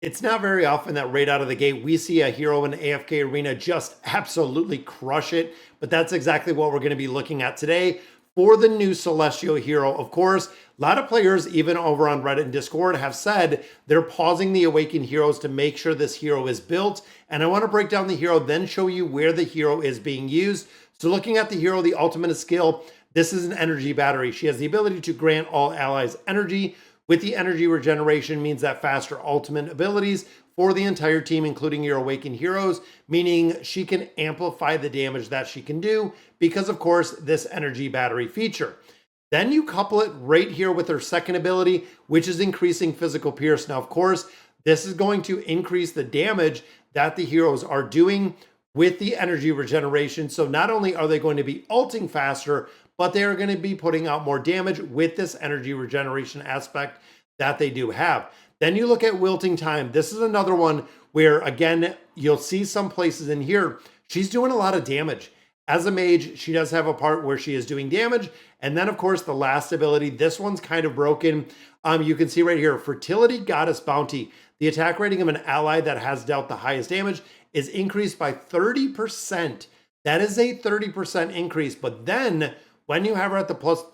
It's not very often that right out of the gate we see a hero in the AFK arena just absolutely crush it, but that's exactly what we're going to be looking at today for the new Celestial hero. Of course, a lot of players, even over on Reddit and Discord, have said they're pausing the Awakened heroes to make sure this hero is built, and I want to break down the hero, then show you where the hero is being used. So looking at the hero, the ultimate skill, this is an energy battery. She has the ability to grant all allies energy. With the energy regeneration means that faster ultimate abilities for the entire team, including your Awakened heroes, meaning she can amplify the damage that she can do because, of course, this energy battery feature. Then you couple it right here with her second ability, which is increasing physical pierce. Now, of course, this is going to increase the damage that the heroes are doing with the energy regeneration. So not only are they going to be ulting faster, but they are going to be putting out more damage with this energy regeneration aspect that they do have. Then you look at wilting time. This is another one where, again, you'll see some places in here, she's doing a lot of damage. As a mage, she does have a part where she is doing damage. And then, of course, the last ability, this one's kind of broken. You can see right here, Fertility Goddess Bounty. The attack rating of an ally that has dealt the highest damage is increased by 30%. That is a 30% increase. But then when you have her at the plus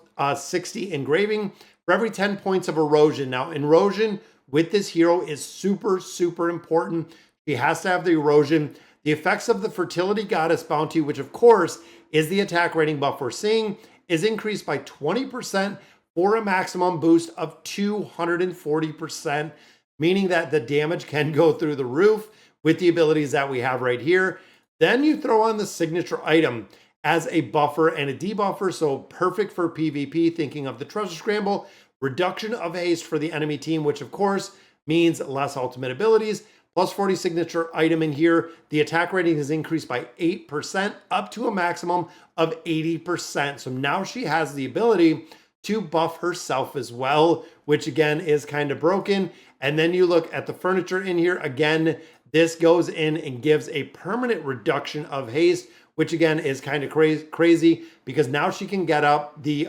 60 engraving, for every 10 points of erosion. Now, erosion with this hero is super, super important. She has to have the erosion. The effects of the Fertility Goddess Bounty, which of course is the attack rating buff we're seeing, is increased by 20% for a maximum boost of 240%, meaning that the damage can go through the roof with the abilities that we have right here. Then you throw on the signature item as a buffer and a debuffer, so perfect for PvP, thinking of the Treasure Scramble, reduction of haste for the enemy team, which of course means less ultimate abilities, plus 40 signature item in here. The attack rating is increased by 8% up to a maximum of 80%. So now she has the ability to buff herself as well, which again is kind of broken. And then you look at the furniture in here. Again, this goes in and gives a permanent reduction of haste, which again is kind of crazy because now she can get up the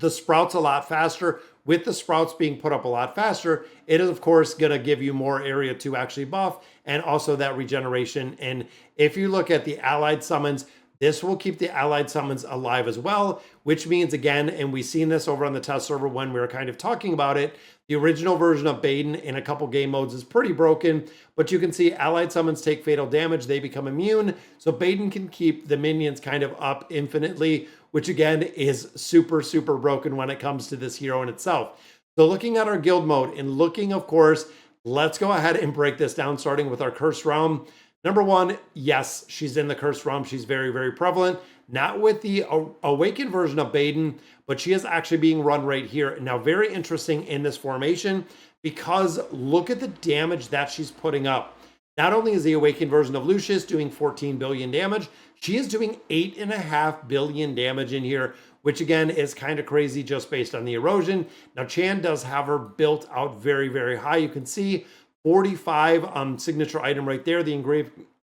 sprouts a lot faster. With the sprouts being put up a lot faster, it is of course going to give you more area to actually buff and also that regeneration. And if you look at the allied summons, this will keep the allied summons alive as well, which means again, and we've seen this over on the test server when we were kind of talking about it, the original version of Baden in a couple game modes is pretty broken, but you can see allied summons take fatal damage, they become immune, so Baden can keep the minions kind of up infinitely, which again is super, super broken when it comes to this hero in itself. So looking at our guild mode and looking, of course, let's go ahead and break this down, starting with our Cursed Realm. Number one, yes, she's in the Cursed Realm. She's very, very prevalent. Not with the Awakened version of Baden, but she is actually being run right here. Now, very interesting in this formation because look at the damage that she's putting up. Not only is the Awakened version of Lucius doing 14 billion damage, she is doing 8.5 billion damage in here, which again is kind of crazy just based on the erosion. Now, Chan does have her built out very, very high. You can see 45 signature item right there. The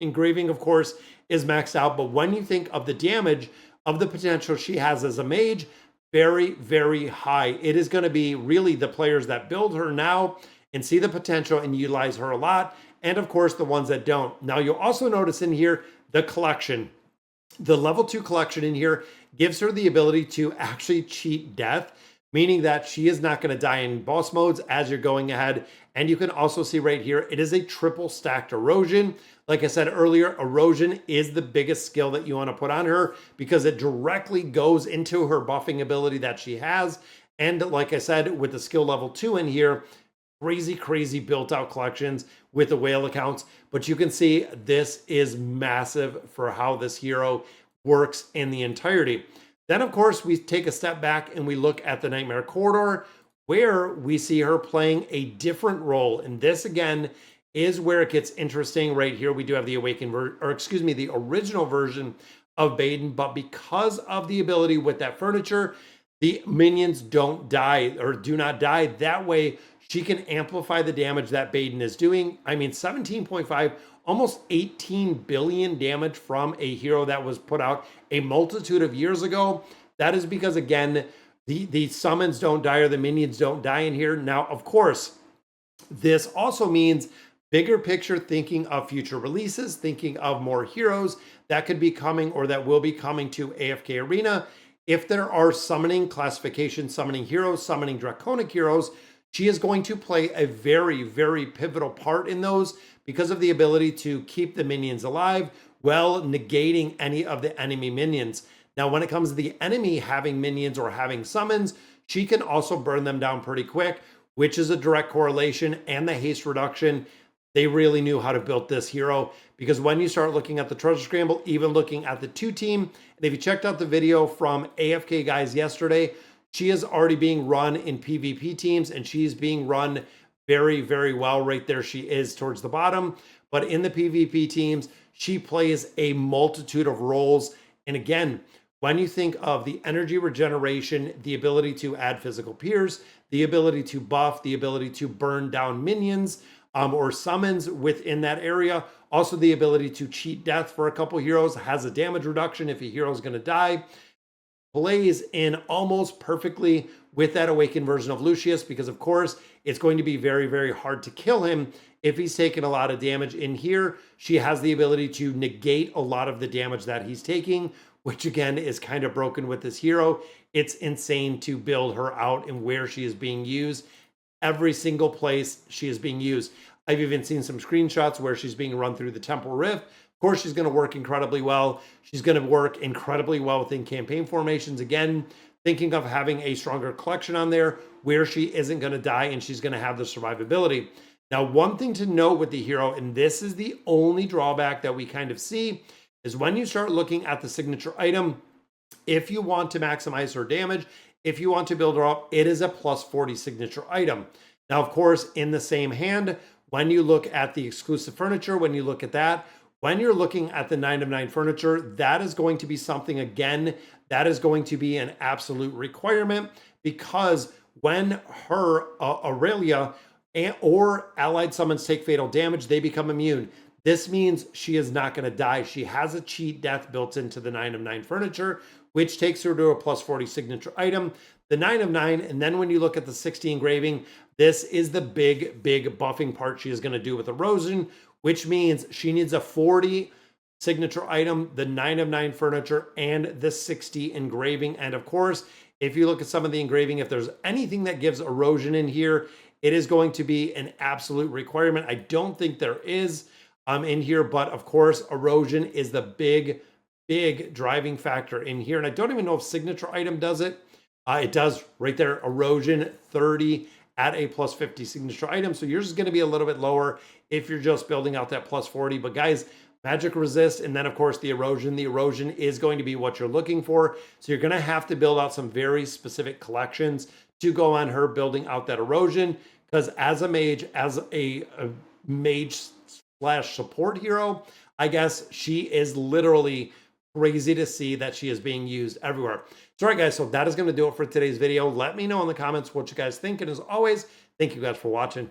engraving, of course, is maxed out. But when you think of the damage of the potential she has as a mage, very, very high. It is going to be really the players that build her now and see the potential and utilize her a lot. And of course, the ones that don't. Now, you'll also notice in here, the collection. The level 2 collection in here gives her the ability to actually cheat death, meaning that she is not going to die in boss modes as you're going ahead. And you can also see right here, it is a triple stacked erosion. Like I said earlier, erosion is the biggest skill that you want to put on her because it directly goes into her buffing ability that she has. And like I said, with the skill level 2 in here, crazy, crazy built out collections with the whale accounts. But you can see this is massive for how this hero works in the entirety. Then, of course, we take a step back and we look at the Nightmare Corridor, where we see her playing a different role. And this, again, is where it gets interesting. Right here, we do have the the original version of Baden, but because of the ability with that furniture, the minions don't die or do not die. That way, she can amplify the damage that Baden is doing. I mean, 17.5, almost 18 billion damage from a hero that was put out a multitude of years ago. That is because, again, the summons don't die or the minions don't die in here. Now, of course, This also means bigger picture thinking of future releases, thinking of more heroes that could be coming or that will be coming to AFK Arena. If there are summoning classification, summoning heroes, summoning draconic heroes, she is going to play a very, very pivotal part in those because of the ability to keep the minions alive while negating any of the enemy minions. Now, when it comes to the enemy having minions or having summons, she can also burn them down pretty quick, which is a direct correlation, and the haste reduction. They really knew how to build this hero, because when you start looking at the treasure scramble, even looking at the 2-team, and if you checked out the video from AFK guys yesterday, she is already being run in PvP teams, and she's being run very, very well. Right there she is towards the bottom. But in the PvP teams, she plays a multitude of roles. And again, when you think of the energy regeneration, the ability to add physical peers, the ability to buff, the ability to burn down minions or summons within that area, also the ability to cheat death for a couple heroes, has a damage reduction if a hero is going to die, plays in almost perfectly with that awakened version of Lucius, because of course it's going to be very, very hard to kill him if he's taking a lot of damage. In here, she has the ability to negate a lot of the damage that he's taking, which again is kind of broken with this hero. It's insane to build her out and where she is being used. Every single place she is being used. I've even seen some screenshots where she's being run through the Temple Rift. Of course, she's going to work incredibly well. She's going to work incredibly well within campaign formations. Again, thinking of having a stronger collection on there where she isn't going to die and she's going to have the survivability. Now, one thing to note with the hero, and this is the only drawback that we kind of see, is when you start looking at the signature item, if you want to maximize her damage, if you want to build her up, it is a plus 40 signature item. Now, of course, in the same hand, when you look at the exclusive furniture, when you look at that, when you're looking at the 9 of 9 furniture, that is going to be something, again, that is going to be an absolute requirement, because when her Aurelia or allied summons take fatal damage, they become immune. This means she is not going to die. She has a cheat death built into the 9 of 9 furniture, which takes her to a plus 40 signature item. The 9 of 9, and then when you look at the 60 engraving, this is the big, big buffing part she is going to do with erosion, which means she needs a 40 signature item, the 9 of 9 furniture, and the 60 engraving. And of course, if you look at some of the engraving, if there's anything that gives erosion in here, it is going to be an absolute requirement. I don't think there is in here, but of course, erosion is the big, big driving factor in here. And I don't even know if signature item does it. It does right there, erosion 30 at a plus 50 signature item. So yours is going to be a little bit lower if you're just building out that plus 40. But guys, magic resist, and then of course the erosion. The erosion is going to be what you're looking for. So you're going to have to build out some very specific collections to go on her building out that erosion. Because as a mage, as a mage slash support hero, I guess she is literally crazy to see that she is being used everywhere. So, all right, guys, so that is going to do it for today's video. Let me know in the comments what you guys think. And as always, thank you guys for watching.